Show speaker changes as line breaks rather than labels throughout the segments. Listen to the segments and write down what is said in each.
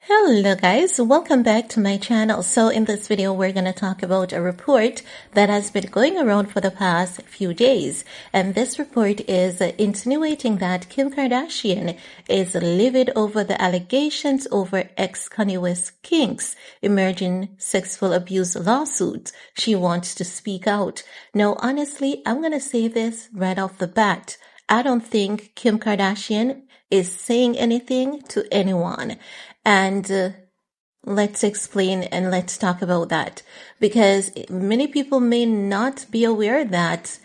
Hello guys, welcome back to my channel. So in this video, we're going to talk about a report that has been going around for the past few days. And this report is insinuating that Kim Kardashian is livid over the allegations over ex-Kanye West kinks emerging sexual abuse lawsuits. She wants to speak out. Now, honestly, I'm going to say this right off the bat. I don't think Kim Kardashian is saying anything to anyone. And let's explain and let's talk about that, because many people may not be aware that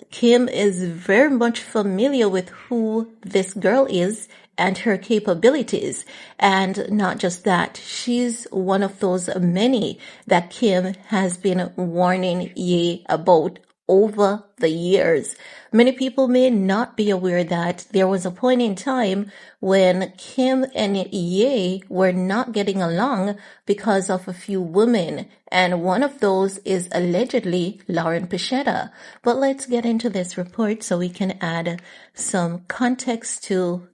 Kim is very much familiar with who this girl is and her capabilities. And not just that, she's one of those many that Kim has been warning Ye about over the years. Many people may not be aware that there was a point in time when Kim and Ye were not getting along because of a few women, and one of those is allegedly Lauren Piscottia. But let's get into this report so we can add some context to,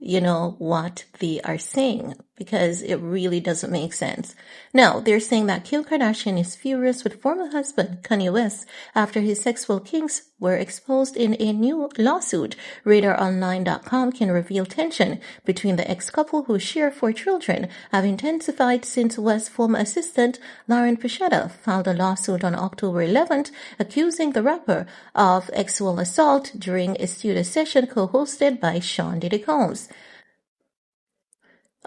what they are saying, because it really doesn't make sense. Now, they're saying that Kim Kardashian is furious with former husband Kanye West after his sexual kinks were exposed in a new lawsuit. RadarOnline.com can reveal tension between the ex-couple, who share 4 children, have intensified since West's former assistant Lauren Piscottia filed a lawsuit on October 11th accusing the rapper of sexual assault during a studio session co-hosted by Sean Diddy Combs.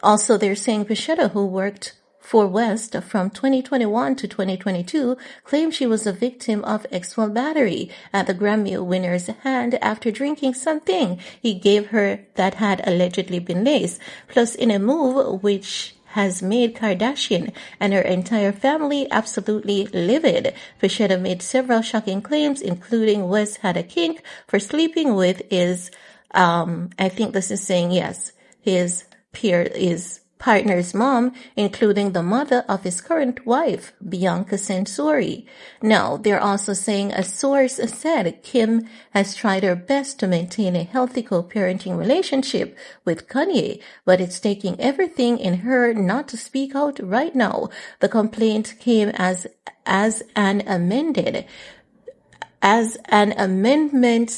Also, they're saying Piscottia, who worked for West from 2021 to 2022, claimed she was a victim of sexual battery at the Grammy winner's hand after drinking something he gave her that had allegedly been laced. Plus, in a move which has made Kardashian and her entire family absolutely livid, Piscottia made several shocking claims, including West had a kink for sleeping with his, I think this is saying, yes, his partner's mom, including the mother of his current wife, Biancacensori. Now, they're also saying a source said Kim has tried her best to maintain a healthy co-parenting relationship with Kanye, but it's taking everything in her not to speak out right now. The complaint came as an amendment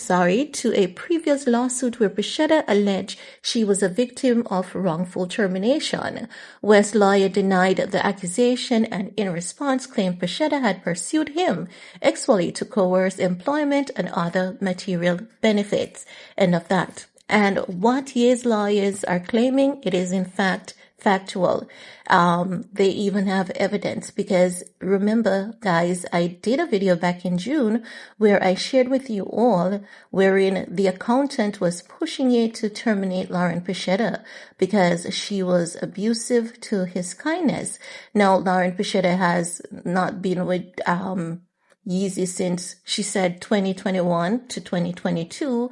to a previous lawsuit where Piscottia alleged she was a victim of wrongful termination. West's lawyer denied the accusation and in response claimed Piscottia had pursued him sexually to coerce employment and other material benefits. End of that. And what Ye's lawyers are claiming, it is in fact factual. They even have evidence, because remember, guys, I did a video back in June where I shared with you all wherein the accountant was pushing Ye to terminate Lauren Piscottia because she was abusive to his kindness. Now, Lauren Piscottia has not been with Yeezy since, she said, 2021 to 2022.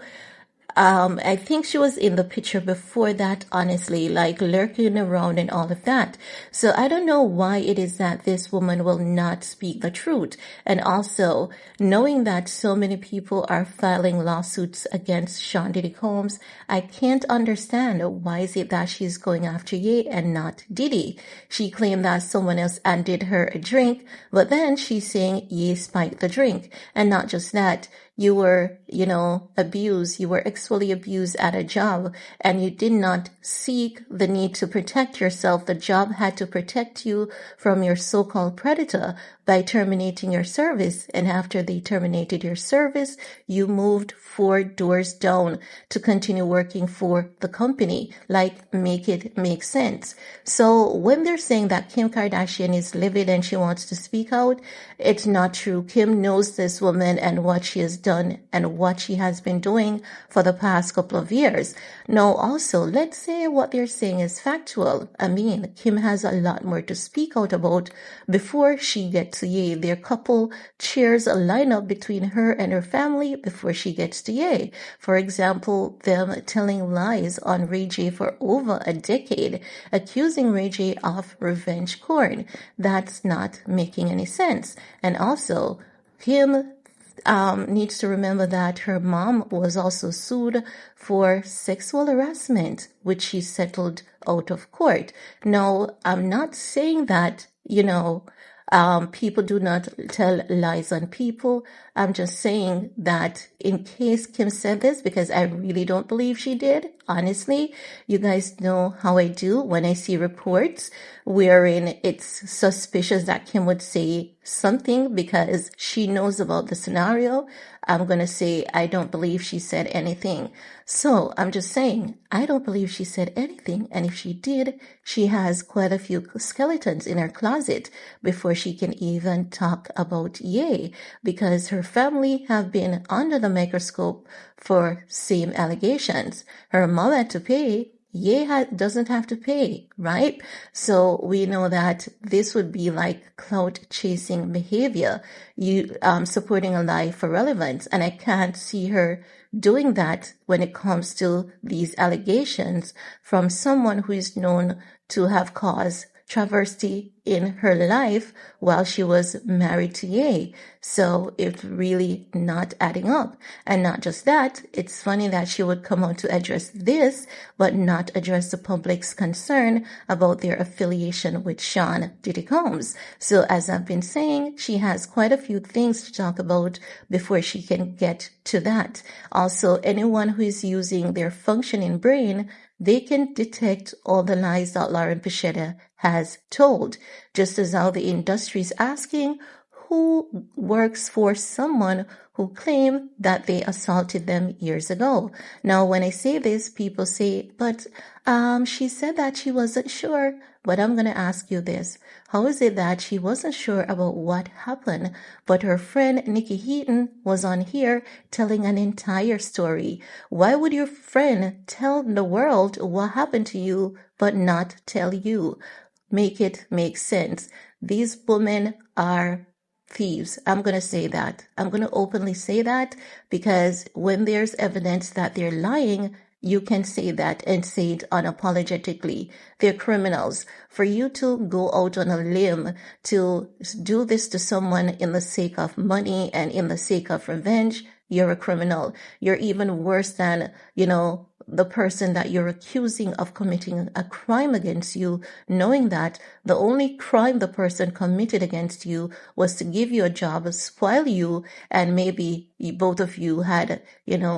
I think she was in the picture before that, honestly, like lurking around and all of that. So I don't know why it is that this woman will not speak the truth. And also, knowing that so many people are filing lawsuits against Sean Diddy Combs, I can't understand why is it that she's going after Ye and not Diddy. She claimed that someone else handed her a drink, but then she's saying Ye spiked the drink. And not just that, you were, abused, you were sexually abused at a job, and you did not seek the need to protect yourself. The job had to protect you from your so-called predator by terminating your service. And after they terminated your service, you moved 4 doors down to continue working for the company. Like, make it make sense. So when they're saying that Kim Kardashian is livid and she wants to speak out, it's not true. Kim knows this woman and what she has done and what she has been doing for the past couple of years. Now, also, let's say what they're saying is factual. I mean, Kim has a lot more to speak out about before she gets to Ye. Their couple shares a lineup between her and her family before she gets to Ye. For example, them telling lies on Ray J for over a decade, accusing Ray J of revenge porn. That's not making any sense. And also, Kim needs to remember that her mom was also sued for sexual harassment, which she settled out of court. Now, I'm not saying that, people do not tell lies on people. I'm just saying that in case Kim said this, because I really don't believe she did, honestly, you guys know how I do when I see reports wherein it's suspicious that Kim would say something because she knows about the scenario. I'm going to say, I don't believe she said anything. So I'm just saying, I don't believe she said anything. And if she did, she has quite a few skeletons in her closet before she can even talk about Ye, because her family have been under the microscope for same allegations. Her mom had to pay. Ye doesn't have to pay, right? So we know that this would be like clout chasing behavior, you supporting a lie for relevance. And I can't see her doing that when it comes to these allegations from someone who is known to have caused travesty in her life while she was married to Ye. So it's really not adding up. And not just that, it's funny that she would come out to address this, but not address the public's concern about their affiliation with Sean Diddy Combs. So as I've been saying, she has quite a few things to talk about before she can get to that. Also, anyone who is using their functioning brain, they can detect all the lies that Lauren Piscottia has told, just as how the industry is asking who works for someone who claimed that they assaulted them years ago. Now, when I say this, people say, but she said that she wasn't sure. But I'm going to ask you this. How is it that she wasn't sure about what happened, but her friend Nikki Heaton was on here telling an entire story? Why would your friend tell the world what happened to you, but not tell you? Make it make sense. These women are thieves. I'm going to say that. I'm going to openly say that, because when there's evidence that they're lying, you can say that and say it unapologetically. They're criminals. For you to go out on a limb to do this to someone in the sake of money and in the sake of revenge, you're a criminal. You're even worse than, the person that you're accusing of committing a crime against you, knowing that the only crime the person committed against you was to give you a job, spoil you, and maybe both of you had,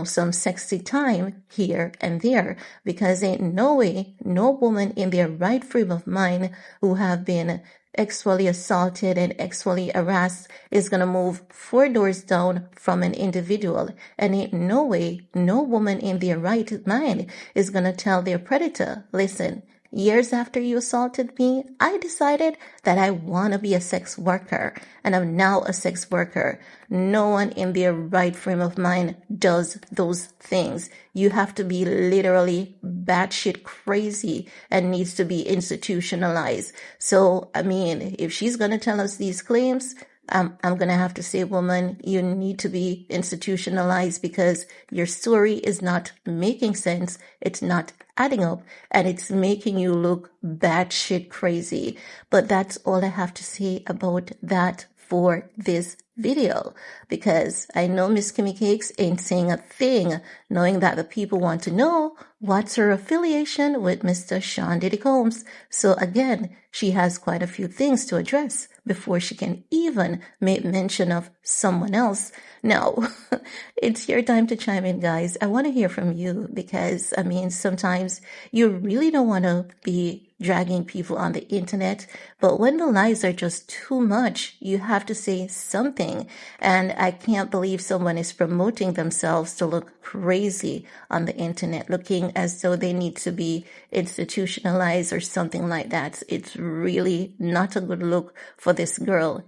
some sexy time here and there, because ain't no way, no woman in their right frame of mind who have been sexually assaulted and sexually harassed is going to move 4 doors down from an individual. And ain't no way, no woman in their right mind is going to tell their predator, listen, years after you assaulted me, I decided that I want to be a sex worker, and I'm now a sex worker. No one in their right frame of mind does those things. You have to be literally batshit crazy and needs to be institutionalized. So, if she's going to tell us these claims, I'm going to have to say, woman, you need to be institutionalized, because your story is not making sense. It's not adding up, and it's making you look batshit crazy. But that's all I have to say about that for this video, because I know Miss Kimmy Cakes ain't saying a thing, knowing that the people want to know what's her affiliation with Mr. Sean Diddy Combs. So again, she has quite a few things to address before she can even make mention of someone else. Now, it's your time to chime in, guys. I want to hear from you, because, sometimes you really don't want to be dragging people on the internet, but when the lies are just too much, you have to say something. And I can't believe someone is promoting themselves to look crazy on the internet, looking as though they need to be institutionalized or something like that. It's really not a good look for this girl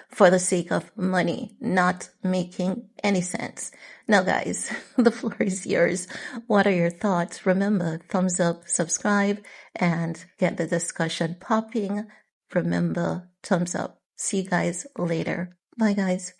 for the sake of money, not making any sense. Now, guys, the floor is yours. What are your thoughts? Remember, thumbs up, subscribe, and get the discussion popping. Remember, thumbs up. See you guys later. Bye, guys.